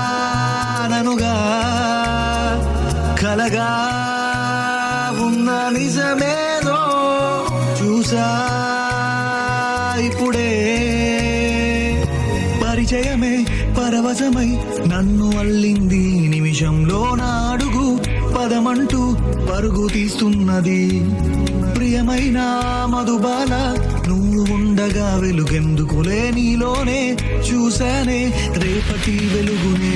మరిచాననుగా కలగా ఉన్న నిజమేదో చూసా ఇప్పుడే పరిచయమే పరవశమై నన్ను అల్లింది నిమిషంలో నా అడుగు పదమంటూ పరుగు తీస్తున్నది ప్రియమైన మధుబాల నువ్వు ఉండగా వెలుగెందుకులే నీలోనే చూశానే రేపటి వెలుగునే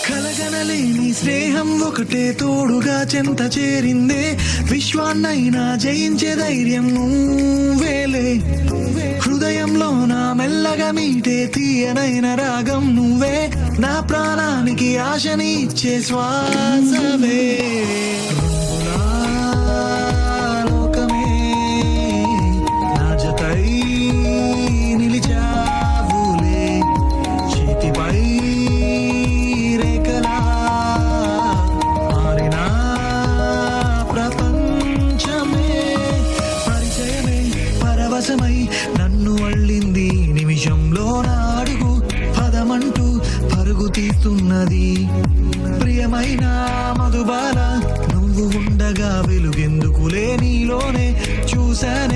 కలగనలేని స్నేహం ఒకటే తోడుగా చెంత చేరిందే విశ్వాన్నైనా జయించే ధైర్యం నువ్వేలే హృదయంలో నా మెల్లగా మీటే తీయనైన రాగం నువ్వే నా ప్రాణానికి ఆశని ఇచ్చే శ్వాసవే లోకమే నా జతై నిలిచావులే చేతిపై నన్ను అల్లింది నిమిషంలో నా అడుగు పదమంటూ పరుగు తీస్తున్నది ప్రియమైన మధుబాల నువ్వు ఉండగా వెలుగెందుకులే నీలోనే చూశానే